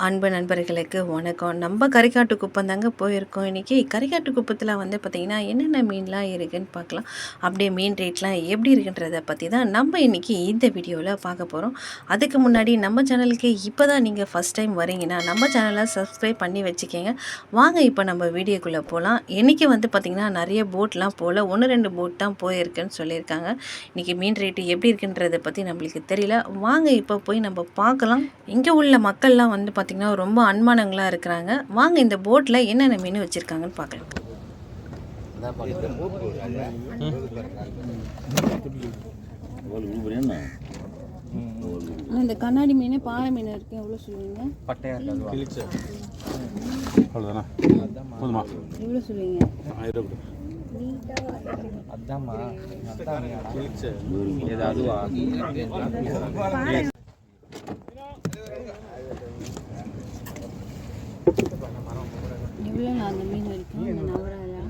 அன்பு நண்பர்களுக்கு வணக்கம். நம்ம கரிக்காட்டு குப்பம் தாங்க போயிருக்கோம். இன்றைக்கி கரிக்காட்டு குப்பத்தில் வந்து பார்த்திங்கன்னா என்னென்ன மீன்லாம் இருக்குதுன்னு பார்க்கலாம். அப்படியே மீன் ரேட்லாம் எப்படி இருக்குன்றதை பற்றி தான் நம்ம இன்றைக்கி இந்த வீடியோவில் பார்க்க போகிறோம். அதுக்கு முன்னாடி நம்ம சேனலுக்கு இப்போ தான் நீங்கள் ஃபஸ்ட் டைம் வரீங்கன்னா நம்ம சேனலை சப்ஸ்கிரைப் பண்ணி வச்சுக்கோங்க. வாங்க இப்போ நம்ம வீடியோக்குள்ளே போகலாம். இன்றைக்கி வந்து பார்த்திங்கன்னா நிறைய போட்லாம் போல் 1-2 போட் தான் போயிருக்குன்னு சொல்லியிருக்காங்க. இன்றைக்கி மீன் ரேட்டு எப்படி இருக்குன்றதை பற்றி நம்மளுக்கு தெரியல. வாங்க இப்போ போய் நம்ம பார்க்கலாம். இங்கே உள்ள மக்கள்லாம் வந்து பார்த்திங்கன்னா ரொம்ப அன்பானவங்களாக இருக்கிறாங்க. வாங்க இந்த போட்டில் என்னென்ன மீன் வச்சுருக்காங்கன்னு பார்க்கலாம். இந்த கண்ணாடி மீன் பாறை மீன் இருக்குது எவ்வளோ சொல்லுவீங்க? எவ்வளோ சொல்லுவீங்க? எவ்வளோ அந்த மீன் வரைக்கும் இந்த நவராலா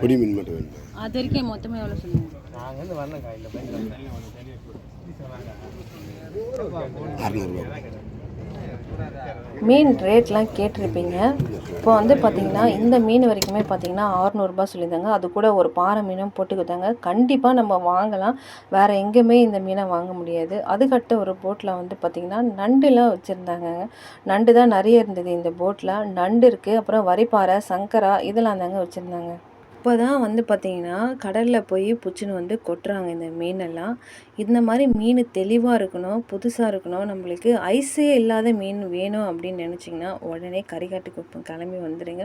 பொடி மீன் மட்டும் வேணும். அது வரைக்கும் மொத்தமாக எவ்வளோ சொல்லுங்கள்? நாங்கள் வந்து வரணும் காயில் 600 மீன் ரேட்லாம் கேட்டிருப்பீங்க. இப்போ வந்து பார்த்திங்கன்னா இந்த மீன் வரைக்குமே பார்த்திங்கன்னா 600 சொல்லியிருந்தாங்க. அது கூட ஒரு பாறை மீனும் போட்டு கொடுத்தாங்க. கண்டிப்பாக நம்ம வாங்கலாம். வேறு எங்கேயுமே இந்த மீனை வாங்க முடியாது. அதுக்கட்ட ஒரு போட்டில் வந்து பார்த்திங்கன்னா நண்டுலாம் வச்சுருந்தாங்க. நண்டு தான் நிறைய இருந்தது இந்த போட்டில். நண்டு இருக்குது, அப்புறம் வரிப்பாறை, சங்கரா இதெல்லாம் தாங்க வச்சுருந்தாங்க. இப்போ தான் வந்து பார்த்திங்கன்னா கடலில் போய் புச்சுன்னு வந்து கொட்டுறாங்க இந்த மீனெல்லாம். இந்த மாதிரி மீன் தெளிவாக இருக்கணும், புதுசாக இருக்கணும், நம்மளுக்கு ஐஸே இல்லாத மீன் வேணும் அப்படின்னு நினச்சிங்கன்னா உடனே கரிக்காட்டு குப்பம் கிளம்பி வந்துடுங்க.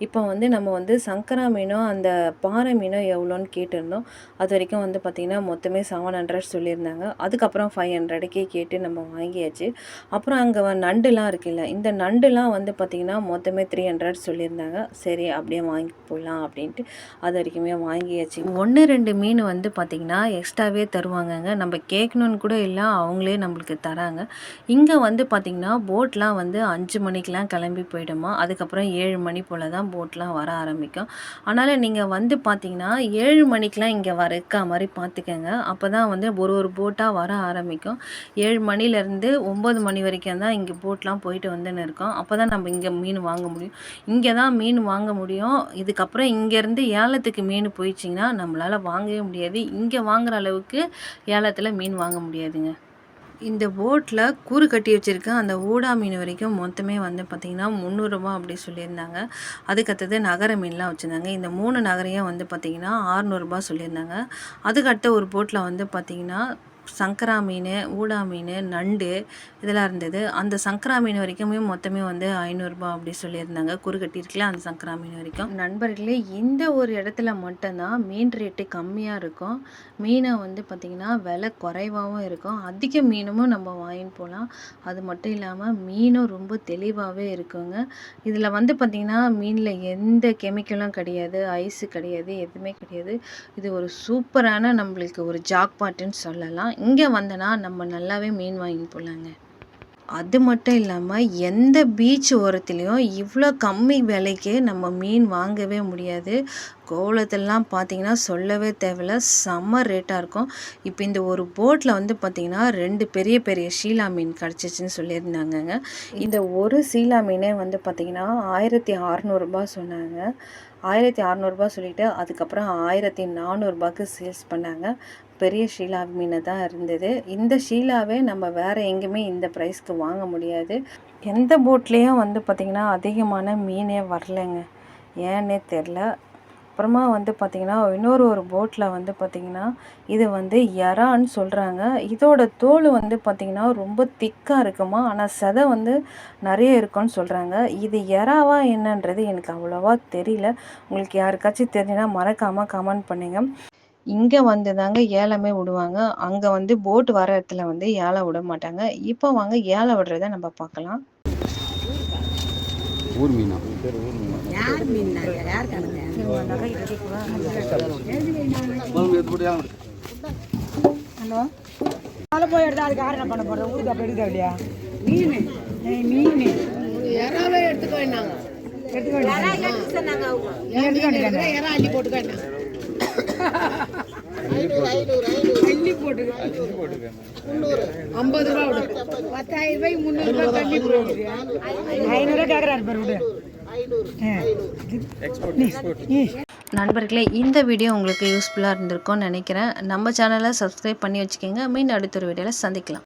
இப்போ வந்து நம்ம வந்து சங்கரா மீனோ அந்த பாறை மீனோ எவ்வளோன்னு கேட்டிருந்தோம். அது வரைக்கும் வந்து பார்த்திங்கன்னா மொத்தமே 700 சொல்லியிருந்தாங்க. அதுக்கப்புறம் 500க்கே கேட்டு நம்ம வாங்கியாச்சு. அப்புறம் அங்கே நண்டுலாம் இருக்குல்ல, இந்த நண்டுலாம் வந்து பார்த்திங்கன்னா மொத்தமே 300 சொல்லியிருந்தாங்க. சரி அப்படியே வாங்கி போடலாம் அப்படின்ட்டு அது வரைக்குமே வாங்கியாச்சு. 1-2 மீன் வந்து பார்த்திங்கன்னா எக்ஸ்ட்ராவே தருவாங்கங்க. நம்ம கேட்கணுன்னு கூட இல்லை, அவங்களே நம்மளுக்கு தராங்க. இங்கே வந்து பார்த்திங்கன்னா போட்லாம் வந்து 5 மணிக்கெலாம் கிளம்பி போயிடுமா. அதுக்கப்புறம் 7 மணி போல் தான் போட்லாம் வர ஆரம்பிக்கும். அதனால் நீங்கள் வந்து பார்த்திங்கன்னா 7 மணிக்கெலாம் இங்கே இருக்க மாதிரி பார்த்துக்கங்க. அப்போ தான் வந்து ஒரு போட்டாக வர ஆரம்பிக்கும். 7 மணிலேருந்து 9 மணி வரைக்கும் தான் இங்கே போட்லாம் போயிட்டு வந்துன்னு இருக்கோம். அப்போ தான் நம்ம இங்கே மீன் வாங்க முடியும். இங்கே தான் மீன் வாங்க முடியும். இதுக்கப்புறம் இங்கேருந்து ஏலத்துக்கு மீன் போயிடுச்சிங்கன்னா நம்மளால் வாங்கவே முடியாது. இங்கே வாங்குகிற அளவுக்கு ஏலத்தில் மீன் வாங்க முடியாதுங்க. இந்த போட்டில் கூறு கட்டி வச்சுருக்க அந்த ஊடா மீன் வரைக்கும் மொத்தமே வந்து பார்த்திங்கன்னா 300 அப்படி சொல்லியிருந்தாங்க. அதுக்கடுத்தது நகர மீன்லாம் வச்சுருந்தாங்க. இந்த 3 நகரையும் வந்து பார்த்திங்கன்னா 600 சொல்லியிருந்தாங்க. அதுக்கடுத்த ஒரு போட்டில் வந்து பார்த்திங்கன்னா சங்கரா மீன், ஊடா மீன், நண்டு இதெல்லாம் இருந்தது. அந்த சங்கரா மீன் வரைக்குமே மொத்தமே வந்து 500 அப்படி சொல்லியிருந்தாங்க. குறு கட்டியிருக்கல அந்த சங்கரா மீன் வரைக்கும். நண்பர்களே, இந்த ஒரு இடத்துல மட்டும்தான் மீன் ரேட்டு கம்மியாக இருக்கும். மீனை வந்து பார்த்திங்கன்னா விலை குறைவாகவும் இருக்கும். அதிக மீனும் நம்ம வாங்கின்னு போகலாம். அது மட்டும் இல்லாமல் மீனும் ரொம்ப தெளிவாகவே இருக்குங்க. இதில் வந்து பார்த்திங்கன்னா மீனில் எந்த கெமிக்கலும் கிடையாது, ஐஸு கிடையாது, எதுவுமே கிடையாது. இது ஒரு சூப்பரான நம்மளுக்கு ஒரு ஜாக்பாட்டுன்னு சொல்லலாம். இங்கே வந்தனா நம்ம நல்லாவே மீன் வாங்கி போகலாங்க. அது மட்டும் இல்லாமல் எந்த பீச் ஓரத்துலேயும் இவ்வளோ கம்மி விலைக்கு நம்ம மீன் வாங்கவே முடியாது. கோவளத்துலலாம் பார்த்திங்கன்னா சொல்லவே தேவையில்ல, செம்ம ரேட்டாக இருக்கும். இப்போ இந்த ஒரு போட்டில் வந்து பார்த்திங்கன்னா 2 பெரிய பெரிய ஷீலா மீன் கிடச்சிச்சின்னு சொல்லியிருந்தாங்கங்க. இந்த ஒரு ஷீலா மீனே வந்து பார்த்திங்கன்னா 1600 சொன்னாங்க. 1600 சொல்லிவிட்டு அதுக்கப்புறம் 1400 சேல்ஸ் பண்ணாங்க. பெரிய ஷீலா மீன் தான் இருந்தது. இந்த ஷீலாவே நம்ம வேறு எங்கேயுமே இந்த ப்ரைஸ்க்கு வாங்க முடியாது. எந்த போட்லேயும் வந்து பார்த்திங்கன்னா அதிகமான மீனே வரலைங்க, ஏன்னே தெரில. அப்புறமா வந்து பார்த்திங்கன்னா ஒரு போட்டில் வந்து பார்த்திங்கன்னா இது வந்து எறான்னு சொல்கிறாங்க. இதோட தோல் வந்து பார்த்திங்கன்னா ரொம்ப திக்காக இருக்குமா, ஆனால் சதை வந்து நிறைய இருக்குன்னு சொல்கிறாங்க. இது எறாவா என்னன்றது எனக்கு அவ்வளோவா தெரியல. உங்களுக்கு யாருக்காச்சும் தெரிஞ்சுன்னா மறக்காமல் கமெண்ட் பண்ணுங்கள். இங்கே வந்து தாங்க ஏலமே விடுவாங்க. அங்கே வந்து போட் வர இடத்துல வந்து ஏலம் விட மாட்டாங்க. இப்போ வாங்க ஏலம் விடுறத நம்ம பார்க்கலாம். ஊர் மீனா? யார் மீன்? யார் கணக்கு? ஹலோ, காலை போய் எடுத்தா அதுக்கு யார் என்ன பண்ண போகிறோம்? ஊருக்கு அப்போ எடுக்க இல்லையா மீன்? மீன் யாராவே எடுத்துக்க வேண்டாங்க. எடுத்துக்க வேண்டாம். அள்ளி போட்டுக்க வேண்டாம். 500 தண்ணி போட்டுக்க 50 ரூபா விடு 10,000 ரூபாய் 300 ரூபாய் தண்ணி போடுது 500 கேக்குறாரு பாரு விடு நண்பர்களே, இந்த வீடியோ உங்களுக்கு யூஸ்ஃபுல்லாக இருந்திருக்கும்னு நினைக்கிறேன். நம்ம சேனலை சப்ஸ்கிரைப் பண்ணி வச்சுக்கோங்க. மீண்டும் அடுத்த ஒரு வீடியோவில் சந்திக்கலாம்.